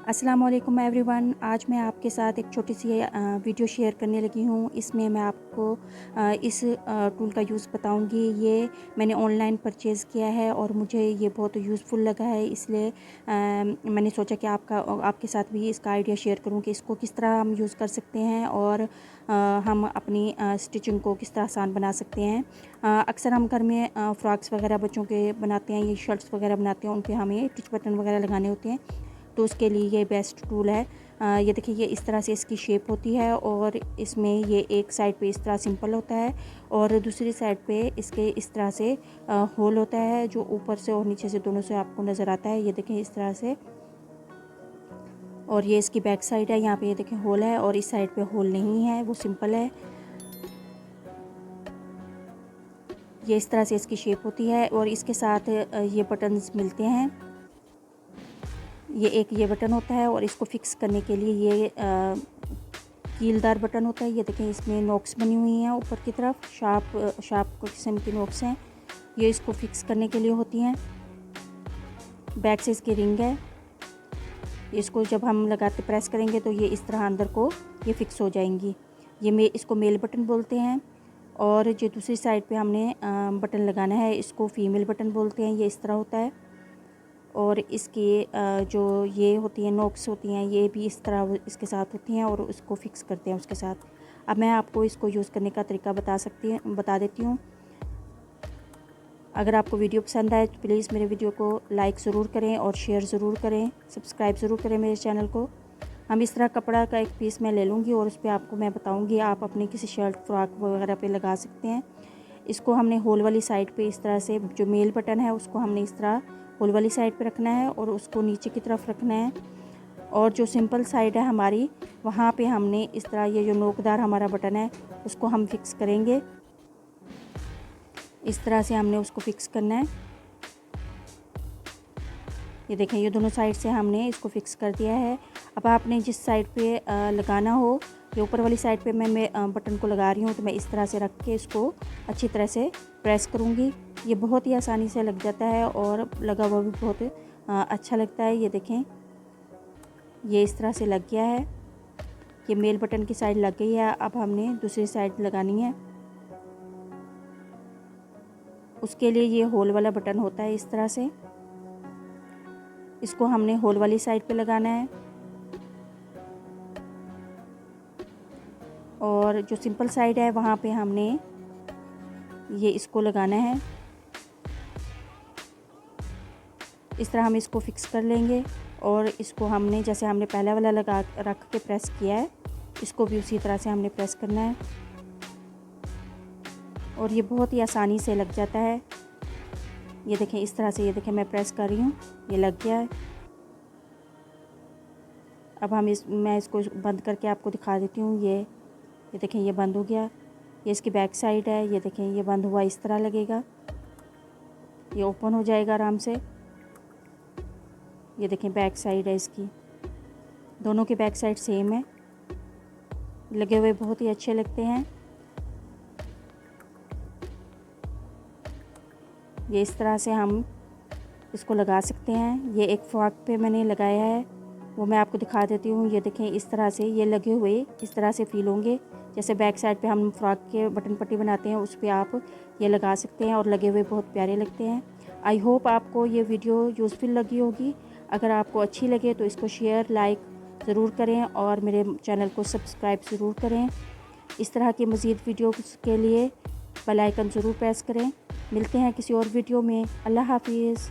अस्सलामुअलैकुम एवरीवन। आज मैं आपके साथ एक छोटी सी वीडियो शेयर करने लगी हूँ। इसमें मैं आपको इस टूल का यूज़ बताऊँगी। ये मैंने ऑनलाइन परचेज़ किया है और मुझे ये बहुत यूज़फुल लगा है, इसलिए मैंने सोचा कि आपके साथ भी इसका आइडिया शेयर करूँ कि इसको किस तरह हम यूज़ कर सकते हैं और हम अपनी स्टिचिंग को किस तरह आसान बना सकते हैं। अक्सर हम घर में फ़्रॉक्स वगैरह बच्चों के बनाते हैं, ये शर्ट्स वगैरह बनाते हैं, उन पे हमें टिच बटन वगैरह लगाने होते हैं, तो उसके लिए ये बेस्ट टूल है। ये देखिए, ये इस तरह से इसकी शेप होती है और इसमें ये एक साइड पे इस तरह सिंपल होता है और दूसरी साइड पे इसके इस तरह से होल होता है, जो ऊपर से और नीचे से दोनों से आपको नज़र आता है। ये देखें इस तरह से, और ये इसकी बैक साइड है। यहाँ पे ये देखें होल है और इस साइड पे होल नहीं है, वो सिंपल है। ये इस तरह से इसकी शेप होती है और इसके साथ ये बटन्स मिलते हैं। ये बटन होता है और इसको फिक्स करने के लिए ये कीलदार बटन होता है। ये देखें, इसमें नोक्स बनी हुई हैं ऊपर की तरफ, शार्प किस्म की नोक्स हैं। ये इसको फिक्स करने के लिए होती हैं। बैक से इसकी रिंग है। इसको जब हम लगाते प्रेस करेंगे तो ये इस तरह अंदर को ये फिक्स हो जाएंगी। इसको मेल बटन बोलते हैं। और जो दूसरी साइड पे हमने बटन लगाना है, इसको फीमेल बटन बोलते हैं। ये इस तरह होता है और इसकी जो ये होती हैं नोक्स होती हैं, ये भी इस तरह इसके साथ होती हैं और उसको फिक्स करते हैं उसके साथ। अब मैं आपको इसको यूज़ करने का तरीका बता देती हूँ। अगर आपको वीडियो पसंद आए तो प्लीज़ मेरे वीडियो को लाइक ज़रूर करें और शेयर ज़रूर करें, सब्सक्राइब ज़रूर करें मेरे चैनल को। हम इस तरह कपड़ा का एक पीस मैं ले लूँगी और उस पर आपको मैं बताऊँगी, आप अपने किसी शर्ट फ्रॉक वगैरह पे लगा सकते हैं। इसको हमने होल वाली साइड पे इस तरह से, जो मेल बटन है उसको हमने इस तरह होल वाली साइड पे रखना है और उसको नीचे की तरफ रखना है। और जो सिंपल साइड है हमारी, वहाँ पे हमने इस तरह ये जो नोकदार हमारा बटन है उसको हम फिक्स करेंगे। इस तरह से हमने उसको फिक्स करना है। ये देखें, ये दोनों साइड से हमने इसको फिक्स कर दिया है। अब आपने जिस साइड पे लगाना हो, ये ऊपर वाली साइड पे मैं बटन को लगा रही हूँ, तो मैं इस तरह से रख के इसको अच्छी तरह से प्रेस करूँगी। ये बहुत ही आसानी से लग जाता है और लगा हुआ भी बहुत अच्छा लगता है। ये देखें, ये इस तरह से लग गया है। ये मेल बटन की साइड लग गई है। अब हमने दूसरी साइड लगानी है। उसके लिए ये होल वाला बटन होता है इस तरह से, इसको हमने होल वाली साइड पे लगाना है। और जो सिंपल साइड है वहाँ पे हमने ये इसको लगाना है। इस तरह हम इसको फिक्स कर लेंगे और इसको हमने, जैसे हमने पहला वाला रख के प्रेस किया है, इसको भी उसी तरह से हमने प्रेस करना है और ये बहुत ही आसानी से लग जाता है। ये देखें इस तरह से, ये देखें मैं प्रेस कर रही हूँ, ये लग गया है। अब मैं इसको बंद करके आपको दिखा देती हूँ। ये देखें, ये बंद हो गया। ये इसकी बैक साइड है। ये देखें, ये बंद हुआ, इस तरह लगेगा। ये ओपन हो जाएगा आराम से। ये देखें बैक साइड है इसकी, दोनों की बैक साइड सेम है। लगे हुए बहुत ही अच्छे लगते हैं। ये इस तरह से हम इसको लगा सकते हैं। ये एक फ्रॉक पे मैंने लगाया है, वो मैं आपको दिखा देती हूँ। ये देखें, इस तरह से ये लगे हुए इस तरह से फील होंगे, जैसे बैक साइड पे हम फ्रॉक के बटन पट्टी बनाते हैं, उस पर आप ये लगा सकते हैं और लगे हुए बहुत प्यारे लगते हैं। आई होप आपको ये वीडियो यूज़फुल लगी होगी। अगर आपको अच्छी लगे तो इसको शेयर लाइक ज़रूर करें और मेरे चैनल को सब्सक्राइब ज़रूर करें। इस तरह की मज़ीद वीडियोज़ के लिए बेल आइकन ज़रूर प्रेस करें। मिलते हैं किसी और वीडियो में। अल्लाह हाफिज़।